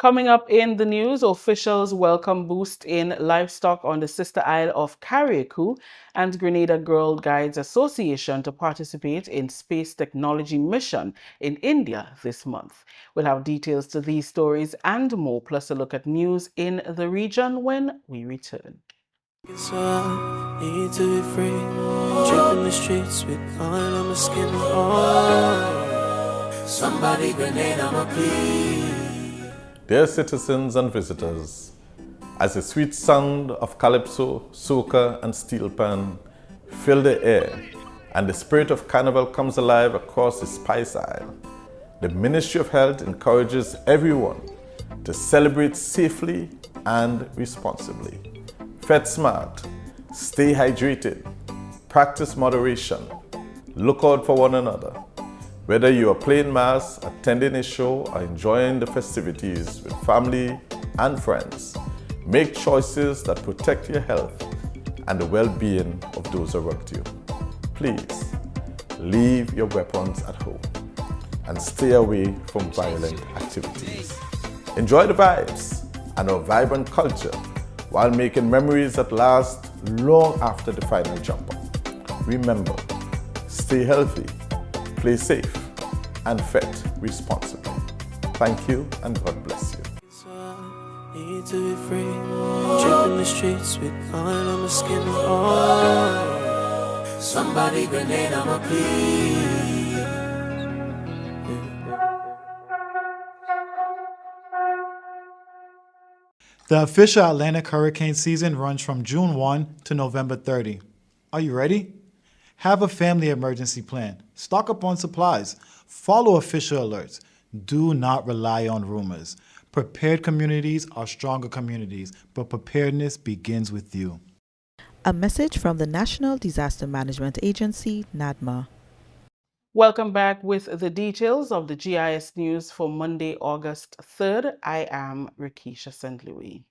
Coming up in the news, officials welcome boost in livestock on the sister isle of Carriacou, and Grenada Girl Guides Association to participate in space technology mission in India this month. We'll have details to these stories and more, plus a look at news in the region when we return. So I need to be free, tripping the streets with oil on my skin. Oh, somebody grenade on my plea. Dear citizens and visitors, as the sweet sound of calypso, soca, and steel pan fill the air, and the spirit of carnival comes alive across the Spice Isle, the Ministry of Health encourages everyone to celebrate safely and responsibly. Fet smart, stay hydrated, practice moderation, look out for one another. Whether you are playing mass, attending a show, or enjoying the festivities with family and friends, make choices that protect your health and the well-being of those around you. Please, leave your weapons at home and stay away from violent activities. Enjoy the vibes and our vibrant culture while making memories that last long after the final jump up. Remember, stay healthy, play safe, and fet responsibly. Thank you and God bless you. So I need to be free, tripping the streets with oil on my skin. Oh, somebody grenade on my plea. The official Atlantic hurricane season runs from June 1 to November 30. Are you ready? Have a family emergency plan. Stock up on supplies. Follow official alerts. Do not rely on rumors. Prepared communities are stronger communities, but preparedness begins with you. A message from the National Disaster Management Agency, NADMA. Welcome back with the details of the GIS news for Monday, August 3rd. I am Rikisha St. Louis.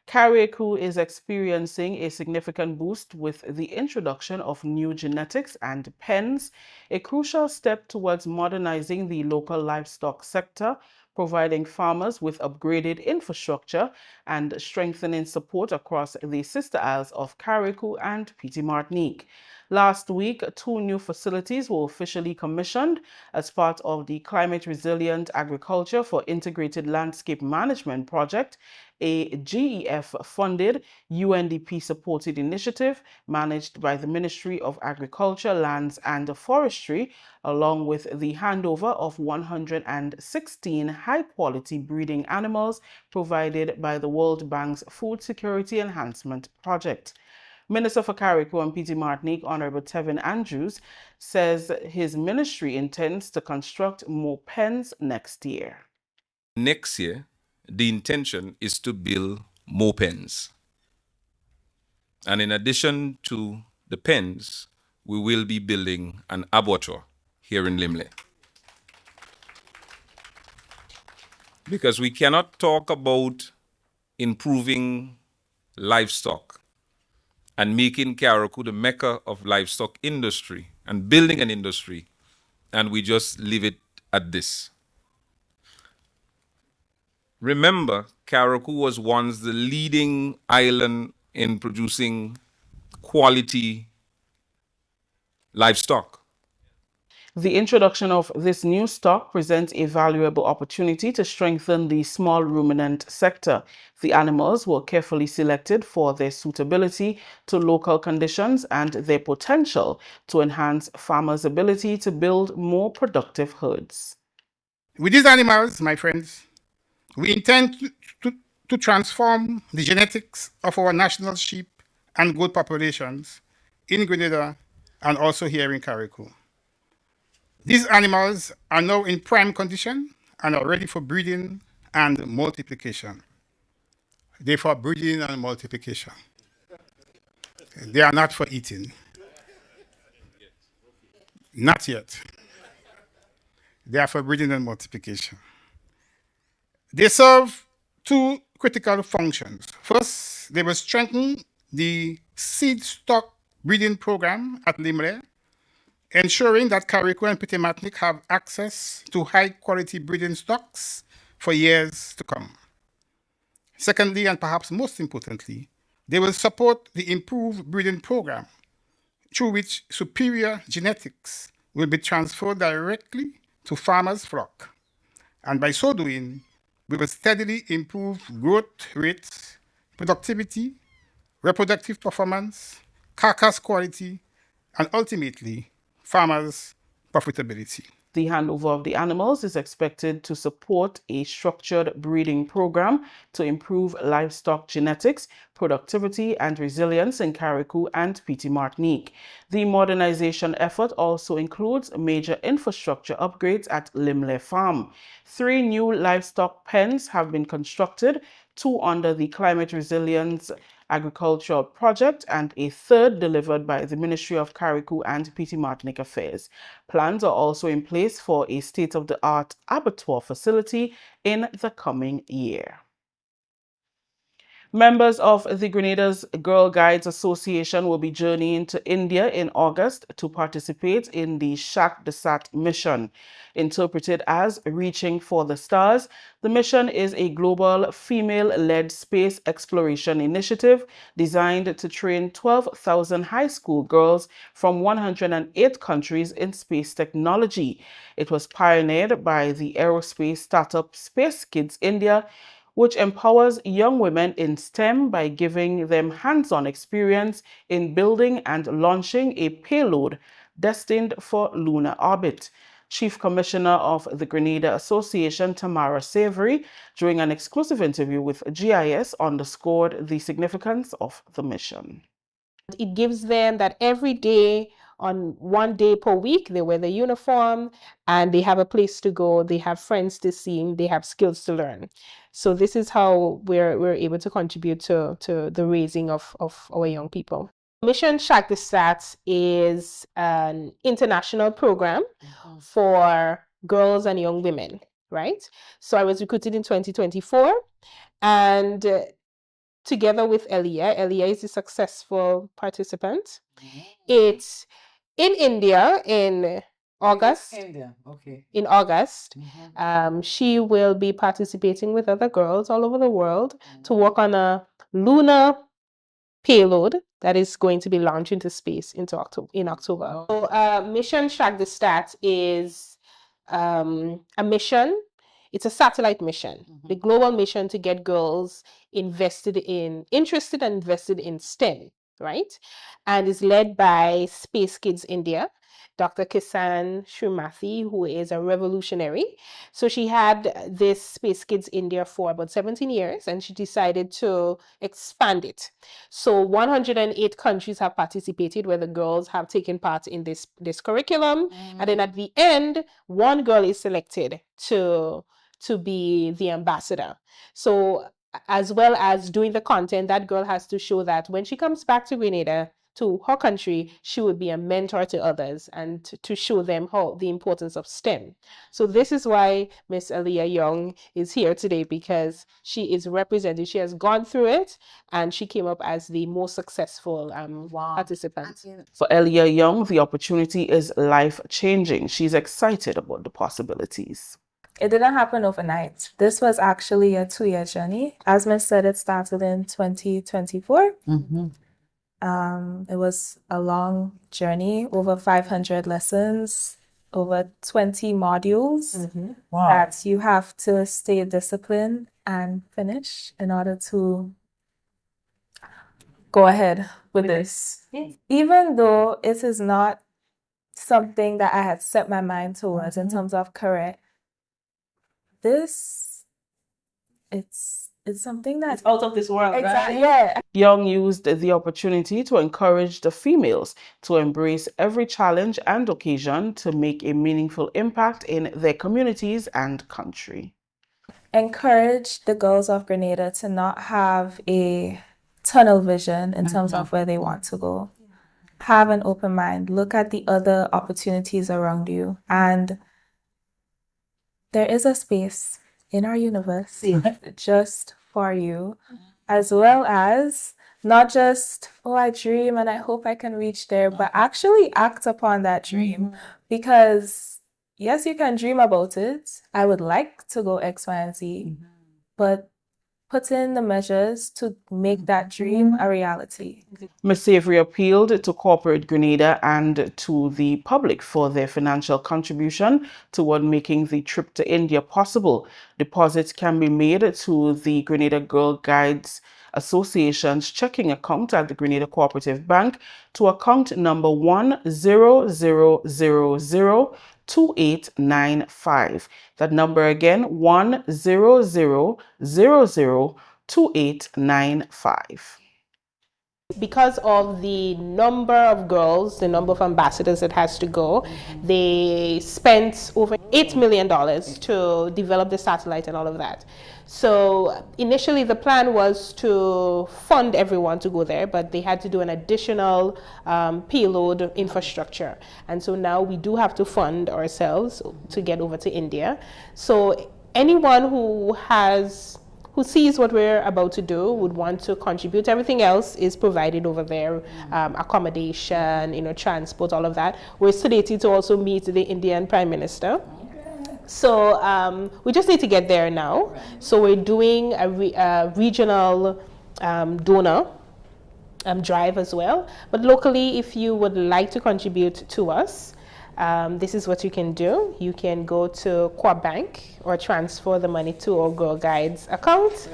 Carriacou is experiencing a significant boost with the introduction of new genetics and pens, a crucial step towards modernizing the local livestock sector, providing farmers with upgraded infrastructure and strengthening support across the sister isles of Carriacou and Petite Martinique. Last week, 2 new facilities were officially commissioned as part of the Climate Resilient Agriculture for Integrated Landscape Management project, a GEF-funded, UNDP-supported initiative managed by the Ministry of Agriculture, Lands and Forestry, along with the handover of 116 high-quality breeding animals provided by the World Bank's Food Security Enhancement Project. Minister for Carriacou and Petite Martinique, Honorable Tevin Andrews, says his ministry intends to construct more pens next year. Next year, the intention is to build more pens. And in addition to the pens, we will be building an abattoir here in Limley. Because we cannot talk about improving livestock and making Carriacou the mecca of livestock industry and building an industry, and we just leave it at this. Remember, Carriacou was once the leading island in producing quality livestock. The introduction of this new stock presents a valuable opportunity to strengthen the small ruminant sector. The animals were carefully selected for their suitability to local conditions and their potential to enhance farmers' ability to build more productive herds. With these animals, my friends, we intend to transform the genetics of our national sheep and goat populations in Grenada and also here in Carriacou. These animals are now in prime condition and are ready for breeding and multiplication. They're for breeding and multiplication. They are not for eating. Not yet. They are for breeding and multiplication. They serve 2 critical functions. First, they will strengthen the seed stock breeding program at Limley, ensuring that Carriacou and Petite Martinique have access to high-quality breeding stocks for years to come. Secondly, and perhaps most importantly, they will support the improved breeding program, through which superior genetics will be transferred directly to farmers' flock. And by so doing, we will steadily improve growth rates, productivity, reproductive performance, carcass quality, and ultimately, farmers' profitability. The handover of the animals is expected to support a structured breeding program to improve livestock genetics, productivity, and resilience in Carriacou and Petite Martinique. The modernization effort also includes major infrastructure upgrades at Limleh Farm. 3 new livestock pens have been constructed, 2 under the Climate Resilience Agricultural Project and a 3rd delivered by the Ministry of Carriacou and Petite Martinique Affairs. Plans are also in place for a state-of-the-art abattoir facility in the coming year. Members of the Grenada's Girl Guides Association will be journeying to India in August to participate in the Shak de Sat mission. Interpreted as Reaching for the Stars, the mission is a global female-led space exploration initiative designed to train 12,000 high school girls from 108 countries in space technology. It was pioneered by the aerospace startup Space Kids India, which empowers young women in STEM by giving them hands-on experience in building and launching a payload destined for lunar orbit. Chief Commissioner of the Grenada Association, Tamara Savory, during an exclusive interview with GIS, underscored the significance of the mission. It gives them that every day, on 1 day per week, they wear the uniform and they have a place to go, they have friends to see, they have skills to learn. So this is how we're able to contribute to the raising of our young people. Mission Shak de Sat is an international program for girls and young women, right? So I was recruited in 2024 and together with Elia. Elia is a successful participant. It's in India in August. In August. She will be participating with other girls all over the world to work on a lunar payload that is going to be launched into space in October. So Mission Shak de Sat is a mission. It's a satellite mission, the global mission to get girls interested and invested in STEM, right? And is led by Space Kids India, Dr. Kisan Srimathi, who is a revolutionary. So she had this Space Kids India for about 17 years, and she decided to expand it. So 108 countries have participated, where the girls have taken part in this curriculum. And then at the end, one girl is selected to be the ambassador. So as well as doing the content, that girl has to show that when she comes back to Grenada, to her country, she would be a mentor to others and to show them the importance of STEM. So this is why Miss Aliyah Young is here today, because she is represented. She has gone through it and she came up as the most successful participant. For Aliyah Young, the opportunity is life-changing. She's excited about the possibilities. It didn't happen overnight. This was actually a 2-year journey. As Ms. said, it started in 2024. It was a long journey, over 500 lessons, over 20 modules that you have to stay disciplined and finish in order to go ahead with this. Even though it is not something that I had set my mind towards in terms of career, it's something that's out of this world, exactly, right? Yeah. Young used the opportunity to encourage the females to embrace every challenge and occasion to make a meaningful impact in their communities and country. Encourage the girls of Grenada to not have a tunnel vision in terms of where they want to go. Have an open mind. Look at the other opportunities around you. And there is a space in our universe just for you, as well as not just, oh, I dream and I hope I can reach there, but actually act upon that dream, because Yes, you can dream about it. I would like to go X, Y, and Z, but put in the measures to make that dream a reality. Ms. Savory appealed to corporate Grenada and to the public for their financial contribution toward making the trip to India possible. Deposits can be made to the Grenada Girl Guides Association's checking account at the Grenada Cooperative Bank to account number 100002895. That number again, 100002895. Because of the number of girls, the number of ambassadors that has to go, they spent over $8 million to develop the satellite and all of that. So initially the plan was to fund everyone to go there, but they had to do an additional payload infrastructure. And so now we do have to fund ourselves to get over to India. So anyone who sees what we're about to do would want to contribute. Everything else is provided over there, accommodation, transport, all of that. We're slated to also meet the Indian Prime Minister. So we just need to get there now. So we're doing a regional donor drive as well. But locally, if you would like to contribute to us, this is what you can do. You can go to Coop Bank or transfer the money to our Girl Guides account,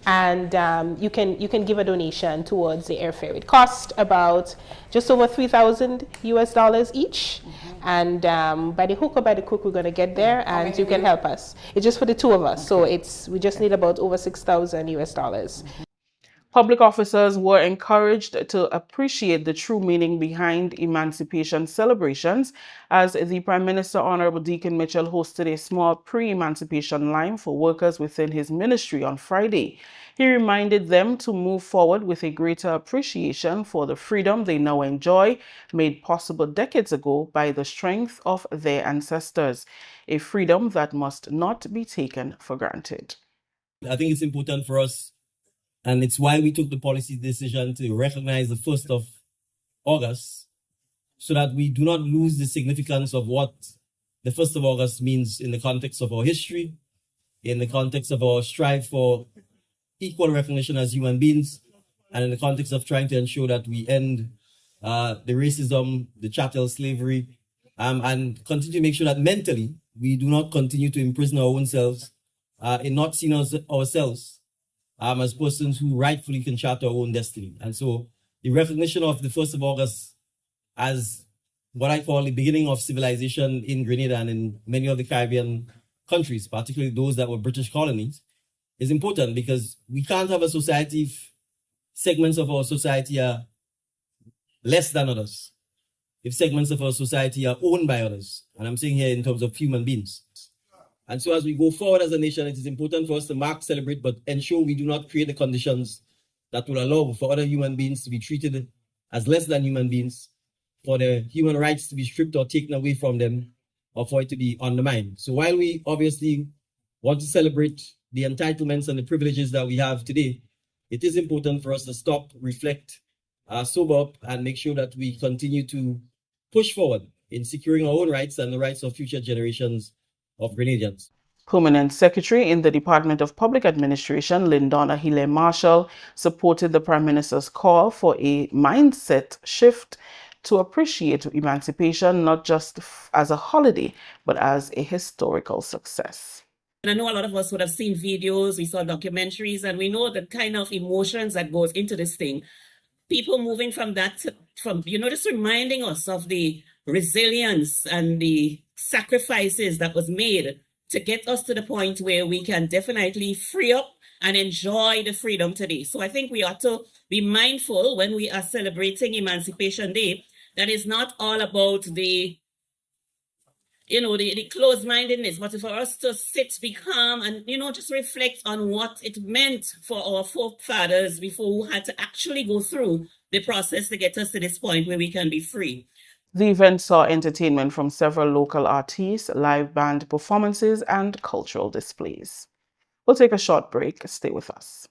and you can give a donation towards the airfare. It costs about just over $3,000 each, and by the hook or by the crook, we're going to get there, and you can help us. It's just for the two of us, so we just need about over $6,000. Public officers were encouraged to appreciate the true meaning behind emancipation celebrations as the Prime Minister, Honorable Deacon Mitchell, hosted a small pre-emancipation line for workers within his ministry on Friday. He reminded them to move forward with a greater appreciation for the freedom they now enjoy, made possible decades ago by the strength of their ancestors, a freedom that must not be taken for granted. I think it's important for us, and it's why we took the policy decision to recognize the 1st of August, so that we do not lose the significance of what the 1st of August means in the context of our history, in the context of our strive for equal recognition as human beings, and in the context of trying to ensure that we end the racism, the chattel slavery, and continue to make sure that mentally we do not continue to imprison our own selves in not seeing ourselves as persons who rightfully can chart our own destiny. And so the recognition of the 1st of August as what I call the beginning of civilization in Grenada and in many of the Caribbean countries, particularly those that were British colonies, is important, because we can't have a society if segments of our society are less than others, if segments of our society are owned by others. And I'm saying here in terms of human beings. And so as we go forward as a nation, it is important for us to mark, celebrate, but ensure we do not create the conditions that will allow for other human beings to be treated as less than human beings, for their human rights to be stripped or taken away from them, or for it to be undermined. So while we obviously want to celebrate the entitlements and the privileges that we have today, it is important for us to stop, reflect, sober up, and make sure that we continue to push forward in securing our own rights and the rights of future generations of Grenadians. Permanent Secretary in the Department of Public Administration, Lindona Hile Marshall, supported the Prime Minister's call for a mindset shift to appreciate emancipation not just as a holiday, but as a historical success. And I know a lot of us would have seen videos, we saw documentaries, and we know the kind of emotions that goes into this thing. People moving from that, just reminding us of the resilience and the sacrifices that was made to get us to the point where we can definitely free up and enjoy the freedom today. So I think we ought to be mindful when we are celebrating Emancipation Day that is not all about the closed-mindedness, but for us to sit, be calm, and, just reflect on what it meant for our forefathers before who had to actually go through the process to get us to this point where we can be free. The event saw entertainment from several local artists, live band performances, and cultural displays. We'll take a short break. Stay with us.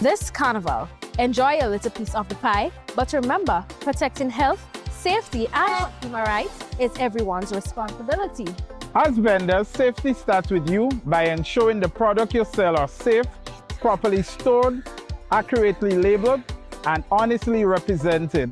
This carnival, enjoy a little piece of the pie, but remember, protecting health, safety, and human rights is everyone's responsibility. As vendors, safety starts with you by ensuring the product you sell are safe, properly stored, accurately labeled, and honestly represented.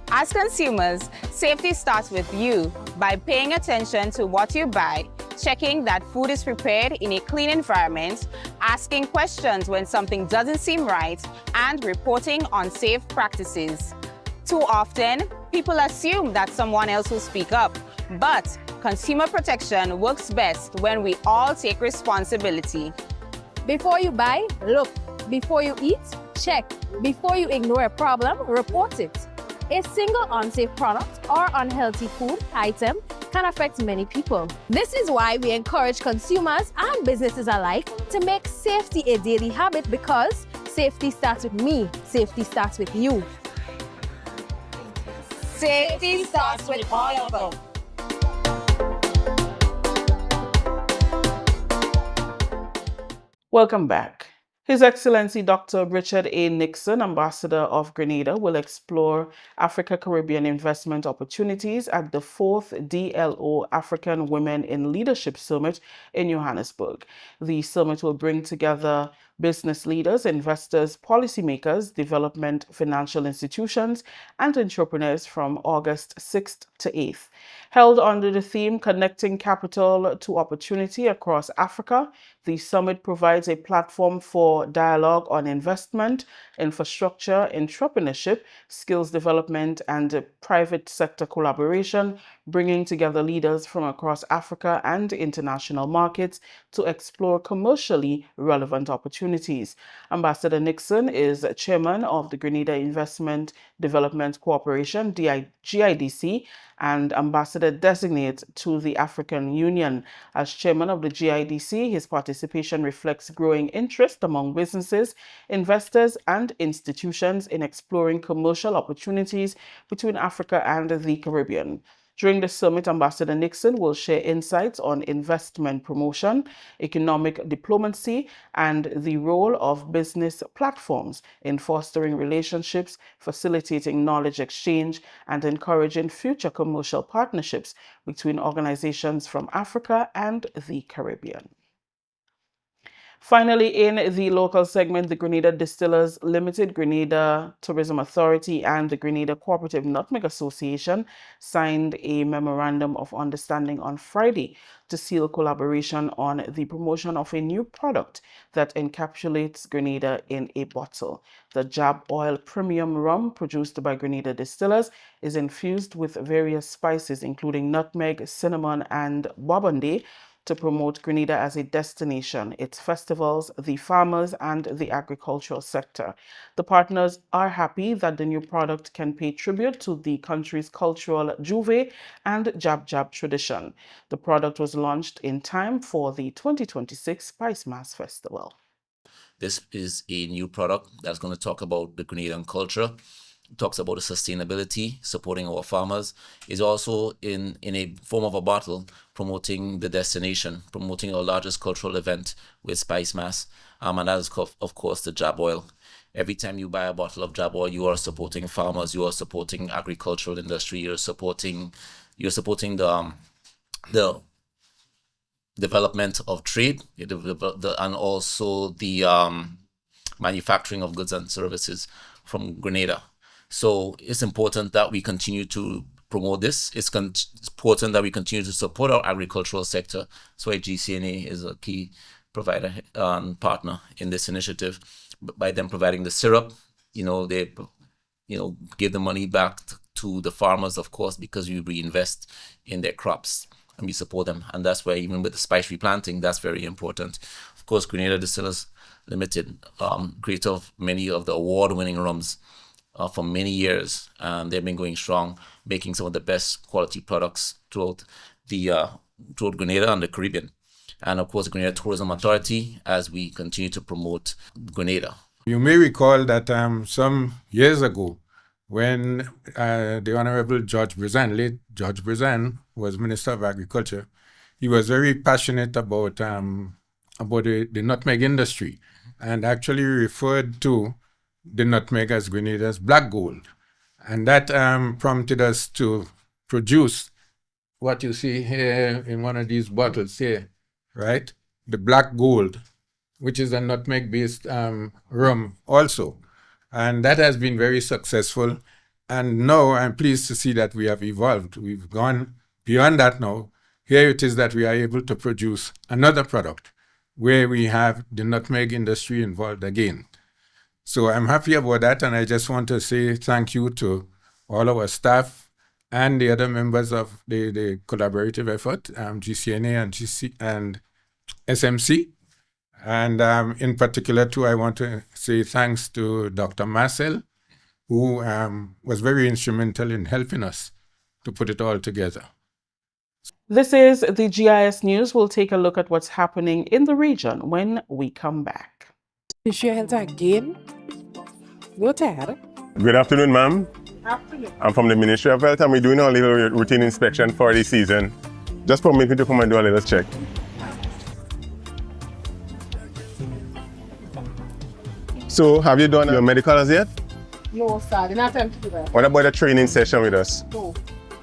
As consumers, safety starts with you by paying attention to what you buy, checking that food is prepared in a clean environment, asking questions when something doesn't seem right, and reporting on safe practices. Too often, people assume that someone else will speak up, but consumer protection works best when we all take responsibility. Before you buy, look. Before you eat, check. Before you ignore a problem, report it. A single unsafe product or unhealthy food item can affect many people. This is why we encourage consumers and businesses alike to make safety a daily habit, because safety starts with me, safety starts with you. Safety starts with all of us. Welcome back. His Excellency Dr. Richard A. Nixon, Ambassador of Grenada, will explore Africa-Caribbean investment opportunities at the 4th DLO African Women in Leadership Summit in Johannesburg. The summit will bring together business leaders, investors, policymakers, development financial institutions, and entrepreneurs from August 6th to 8th. Held under the theme Connecting Capital to Opportunity Across Africa, the summit provides a platform for dialogue on investment, infrastructure, entrepreneurship, skills development, and private sector collaboration, bringing together leaders from across Africa and international markets to explore commercially relevant opportunities. Ambassador Nixon is chairman of the Grenada Investment Development Corporation, GIDC, and ambassador designate to the African Union. As chairman of the GIDC, his participation reflects growing interest among businesses, investors, and institutions in exploring commercial opportunities between Africa and the Caribbean. During the summit, Ambassador Nixon will share insights on investment promotion, economic diplomacy, and the role of business platforms in fostering relationships, facilitating knowledge exchange, and encouraging future commercial partnerships between organizations from Africa and the Caribbean. Finally, in the local segment, the Grenada Distillers Limited, Grenada Tourism Authority, and the Grenada Cooperative Nutmeg Association signed a memorandum of understanding on Friday to seal collaboration on the promotion of a new product that encapsulates Grenada in a bottle. The Jab Oil Premium Rum, produced by Grenada Distillers, is infused with various spices, including nutmeg, cinnamon, and bourbon, to promote Grenada as a destination, its festivals, the farmers, and the agricultural sector. The partners are happy that the new product can pay tribute to the country's cultural juve and jab tradition. The product was launched in time for the 2026 Spice Mass Festival. This is a new product that's going to talk about the Grenadian culture. It talks about the sustainability, supporting our farmers. Is also in a form of a bottle, promoting the destination, promoting our largest cultural event with Spice Mass, and that is, of course, the Jab Oil. Every time you buy a bottle of Jab Oil, you are supporting farmers, you are supporting agricultural industry, you're supporting the development of trade, and also the manufacturing of goods and services from Grenada. So it's important that we continue to promote this. It's important that we continue to support our agricultural sector. So GCNA is a key provider and partner in this initiative. By them providing the syrup, they give the money back to the farmers, of course, because we reinvest in their crops and we support them. And that's where, even with the spice replanting, that's very important. Of course, Grenada Distillers Limited, creator of many of the award-winning rums for many years, and they've been going strong, making some of the best quality products throughout Grenada and the Caribbean. And of course, the Grenada Tourism Authority, as we continue to promote Grenada. You may recall that some years ago, when the Honorable George Brizan, late George Brizan, was Minister of Agriculture, he was very passionate about the nutmeg industry. and actually referred to the nutmeg as Grenada's black gold. And that prompted us to produce what you see here in one of these bottles here, right? The black gold, which is a nutmeg-based rum also. And that has been very successful. And now I'm pleased to see that we have evolved. We've gone beyond that now. Here it is that we are able to produce another product where we have the nutmeg industry involved again. So I'm happy about that, and I just want to say thank you to all our staff and the other members of the collaborative effort, GCNA and SMC. And in particular, too, I want to say thanks to Dr. Marcel, who was very instrumental in helping us to put it all together. This is the GIS News. We'll take a look at what's happening in the region when we come back. Is your hands again? Go ahead. Good afternoon, ma'am. Afternoon. I'm from the Ministry of Health, and we're doing a little routine inspection for the season. Just permit me to come and do a little check. So, have you done your medicals yet? No, sir. I didn't have time to do that. What about a training session with us? No.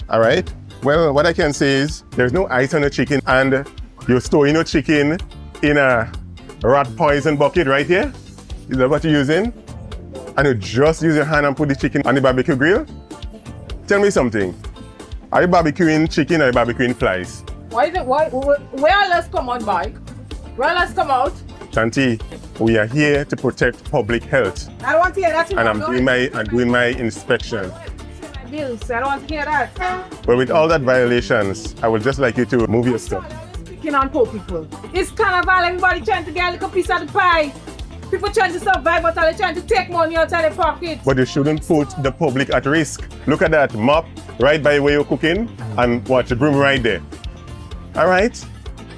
All right. Well, what I can say is there's no ice on the chicken, and you're storing your chicken in a rat poison bucket right here. Is that what you're using? And you just use your hand and put the chicken on the barbecue grill? Tell me something. Are you barbecuing chicken or are you barbecuing flies? Why is it? Where let's come out, Mike? Where let's come out? Shanti, we are here to protect public health. I don't want to hear that. And I'm doing my inspection. Bills. I don't want to hear that. But with all that violations, I would just like you to move your stuff. Speaking on poor people. It's carnival, everybody trying to get a little piece of the pie. People trying to survive, but they're trying to take money out of their pockets. But you shouldn't put the public at risk. Look at that mop right by where you're cooking and watch the broom right there. All right?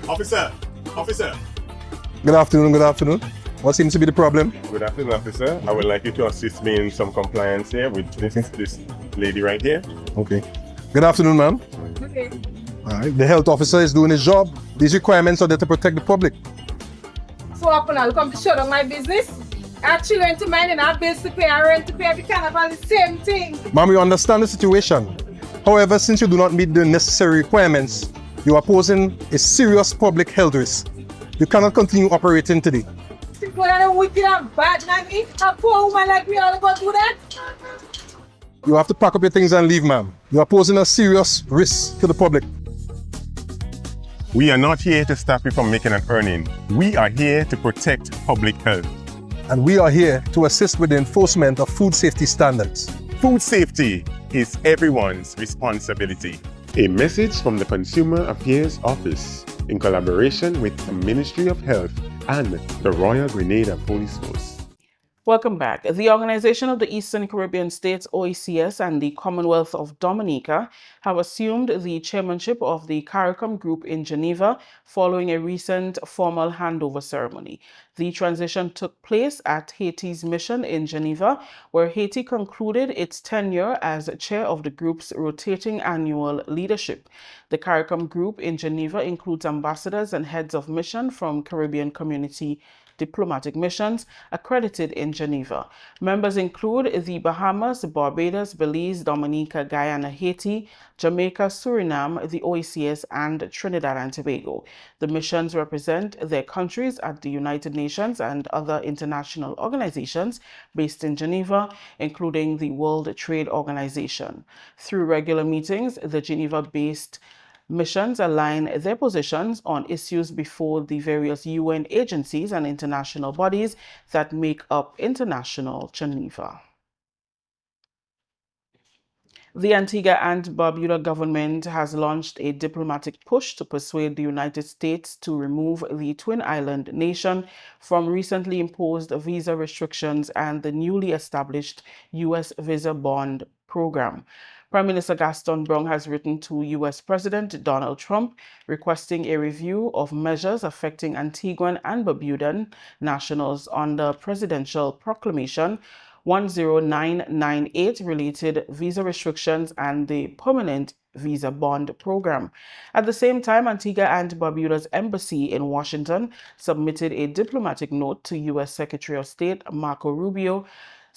Officer. Good afternoon. What seems to be the problem? Good afternoon, officer. I would like you to assist me in some compliance here with this lady right here. Okay. Good afternoon, ma'am. Okay. All right. The health officer is doing his job. These requirements are there to protect the public. So I'll come to shut down my business. I have children to mind and I have bills to pay, I rent to pay, every carnival, the same thing. Ma'am, we understand the situation. However, since you do not meet the necessary requirements, you are posing a serious public health risk. You cannot continue operating today. People are wicked and bad, like me. A poor woman like me, all going to do that. You have to pack up your things and leave, ma'am. You are posing a serious risk to the public. We are not here to stop you from making an earning. We are here to protect public health. And we are here to assist with the enforcement of food safety standards. Food safety is everyone's responsibility. A message from the Consumer Affairs Office in collaboration with the Ministry of Health and the Royal Grenada Police Force. Welcome back. The Organization of the Eastern Caribbean States, OECS, and the Commonwealth of Dominica have assumed the chairmanship of the CARICOM Group in Geneva following a recent formal handover ceremony. The transition took place at Haiti's mission in Geneva, where Haiti concluded its tenure as chair of the group's rotating annual leadership. The CARICOM Group in Geneva includes ambassadors and heads of mission from Caribbean community diplomatic missions accredited in Geneva. Members include the Bahamas, Barbados, Belize, Dominica, Guyana, Haiti, Jamaica, Suriname, the OECS, and Trinidad and Tobago. The missions represent their countries at the United Nations and other international organizations based in Geneva, including the World Trade Organization. Through regular meetings, the Geneva-based missions align their positions on issues before the various UN agencies and international bodies that make up International Geneva. The Antigua and Barbuda government has launched a diplomatic push to persuade the United States to remove the twin island nation from recently imposed visa restrictions and the newly established U.S. visa bond program. Prime Minister Gaston Brong has written to U.S. President Donald Trump requesting a review of measures affecting Antiguan and Barbudan nationals under Presidential Proclamation 10998 related visa restrictions and the permanent visa bond program. At the same time, Antigua and Barbuda's embassy in Washington submitted a diplomatic note to U.S. Secretary of State Marco Rubio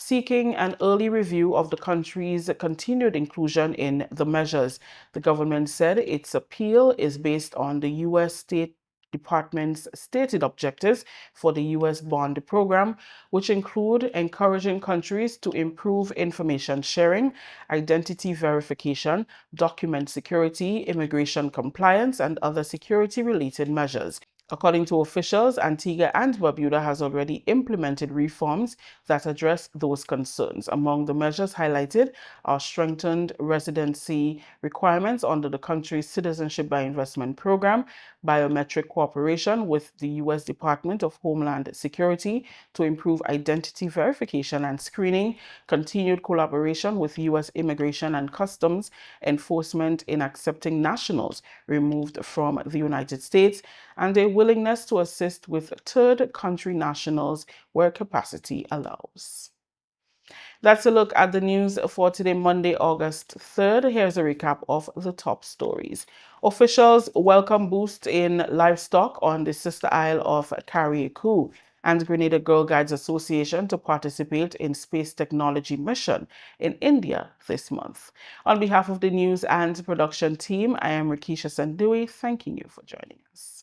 seeking an early review of the country's continued inclusion in the measures. The government said its appeal is based on the U.S. State Department's stated objectives for the U.S. bond program, which include encouraging countries to improve information sharing, identity verification, document security, immigration compliance, and other security-related measures. According to officials, Antigua and Barbuda has already implemented reforms that address those concerns. Among the measures highlighted are strengthened residency requirements under the country's Citizenship by Investment program, biometric cooperation with the U.S. Department of Homeland Security to improve identity verification and screening, continued collaboration with U.S. Immigration and Customs Enforcement in accepting nationals removed from the United States, and a willingness to assist with third country nationals where capacity allows. That's a look at the news for today, Monday, August 3rd. Here's a recap of the top stories. Officials welcome boost in livestock on the sister isle of Carriacou, and Grenada Girl Guides Association to participate in space technology mission in India this month. On behalf of the news and production team, I am Rakisha Sandui, thanking you for joining us.